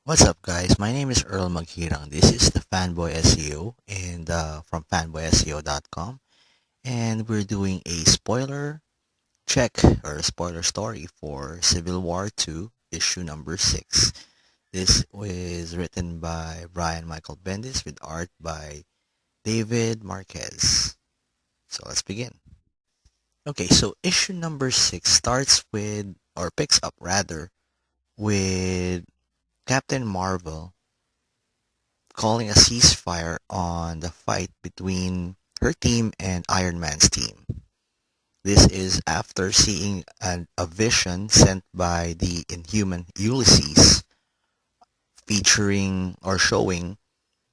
What's up, guys? My name is Earl Maghirang. This is the Fanboy SEO and from fanboyseo.com, and we're doing a spoiler check or a spoiler story for Civil War 2, issue number 6. This was written by Brian Michael Bendis with art by David Marquez. So let's begin. Okay, so issue number 6 starts with, or picks up rather, with Captain Marvel calling a ceasefire on the fight between her team and Iron Man's team. This is after seeing a vision sent by the Inhuman Ulysses featuring or showing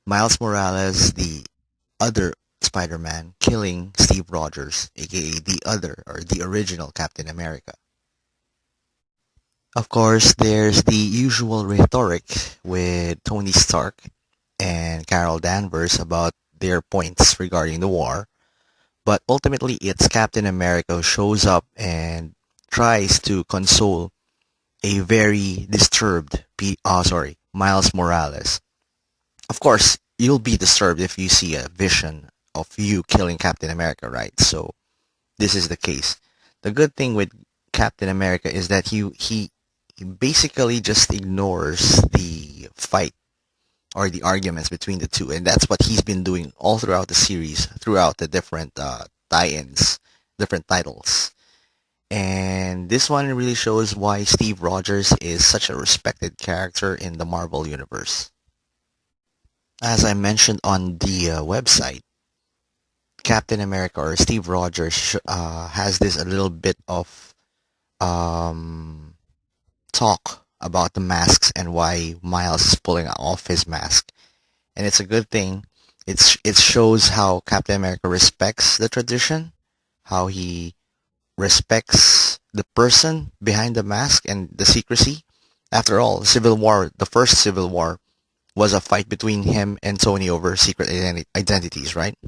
Miles Morales, the other Spider-Man, killing Steve Rogers, aka the other or the original Captain America. Of course, there's the usual rhetoric with Tony Stark and Carol Danvers about their points regarding the war, but ultimately it's Captain America who shows up and tries to console a very disturbed Miles Morales. Of course, you'll be disturbed if you see a vision of you killing Captain America, right? So this is the case. The good thing with Captain America is that he basically just ignores the fight or the arguments between the two, and that's what he's been doing all throughout the series, throughout the different tie-ins, different titles. And this one really shows why Steve Rogers is such a respected character in the Marvel Universe. As I mentioned on the website, Captain America or Steve Rogers has this a little bit of talk about the masks and why Miles is pulling off his mask. And it's a good thing. It shows how Captain America respects the tradition, how he respects the person behind the mask and the secrecy. After all, the first Civil War, was a fight between him and Tony over secret identities, right?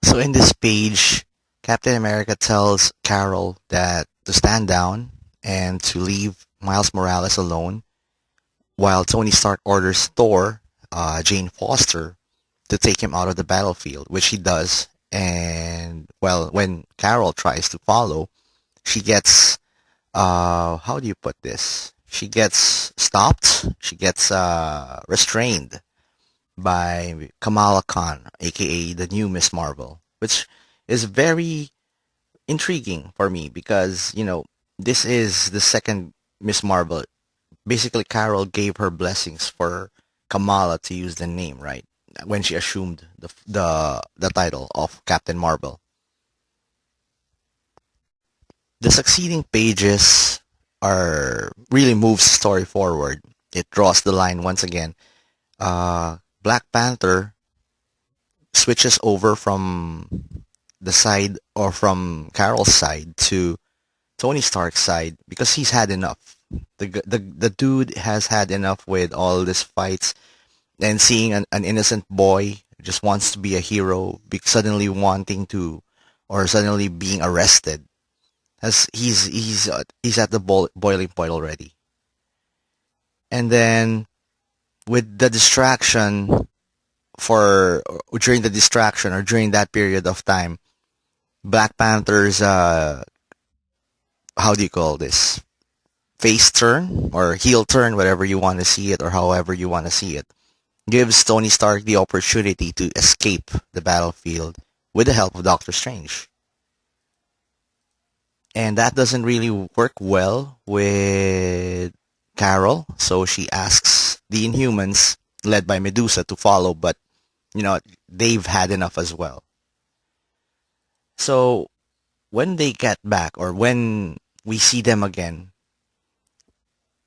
So in this page, Captain America tells Carol that to stand down and to leave Miles Morales alone, while Tony Stark orders Thor, Jane Foster, to take him out of the battlefield, which he does. And, well, when Carol tries to follow, she gets, how do you put this? She gets stopped, she gets restrained by Kamala Khan, aka the new Miss Marvel, which is very intriguing for me because, this is the second Miss Marvel. Basically, Carol gave her blessings for Kamala to use the name, right? When she assumed the title of Captain Marvel. The succeeding pages are really moves the story forward. It draws the line once again. Black Panther switches over from the side or from Carol's side to Tony Stark's side because he's had enough. The dude has had enough with all these fights and seeing an innocent boy just wants to be a hero, suddenly wanting to or suddenly being arrested. As he's at the boiling point already. And then with the distraction during the distraction or during that period of time, Black Panther's how do you call this? Face turn or heel turn, whatever you want to see it or however you want to see it, gives Tony Stark the opportunity to escape the battlefield with the help of Doctor Strange. And that doesn't really work well with Carol, so she asks the Inhumans, led by Medusa, to follow, but, they've had enough as well. So when they get back, or when we see them again,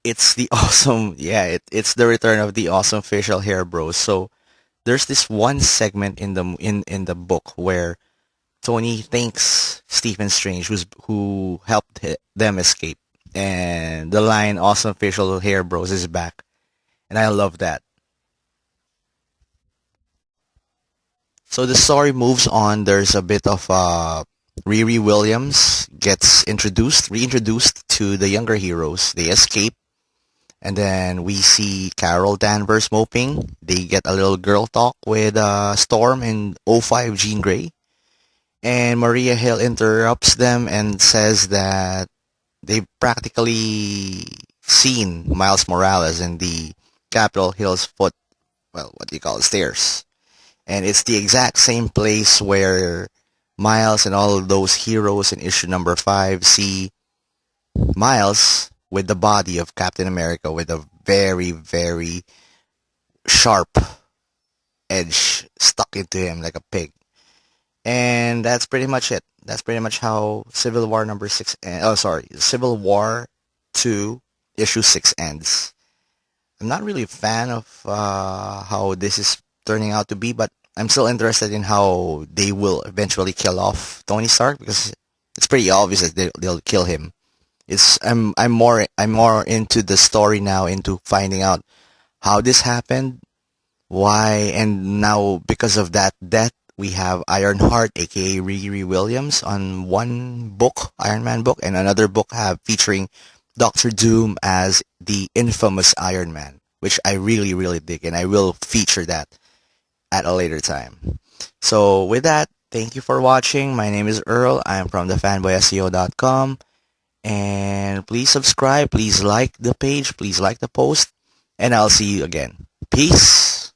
it's the it's the return of the awesome facial hair bros. So there's this one segment in the book where Tony thanks Stephen Strange, who helped them escape, and the line "Awesome facial hair bros" is back, and I love that. So the story moves on. There's a bit of Riri Williams gets reintroduced to the younger heroes. They escape, And then we see Carol Danvers moping. They get a little girl talk with Storm and O5 Jean Grey. And Maria Hill interrupts them and says that they've practically seen Miles Morales in the Capitol Hill's what do you call it, stairs. And it's the exact same place where Miles and all of those heroes in issue number 5 see Miles with the body of Captain America with a very, very sharp edge stuck into him like a pig. And that's pretty much it. That's pretty much how Civil War number 6 Civil War 2 issue 6 ends. I'm not really a fan of how this is turning out to be, but I'm still interested in how they will eventually kill off Tony Stark because it's pretty obvious that they'll kill him. I'm more into the story now, into finding out how this happened, why, and now because of that death, we have Ironheart, aka Riri Williams, on one book, Iron Man book, and another book featuring Doctor Doom as the infamous Iron Man, which I really, really dig, and I will feature that at a later time. So with that, thank you for watching. My name is Earl. I am from thefanboyseo.com. And please subscribe, please like the page, please like the post, and I'll see you again. Peace.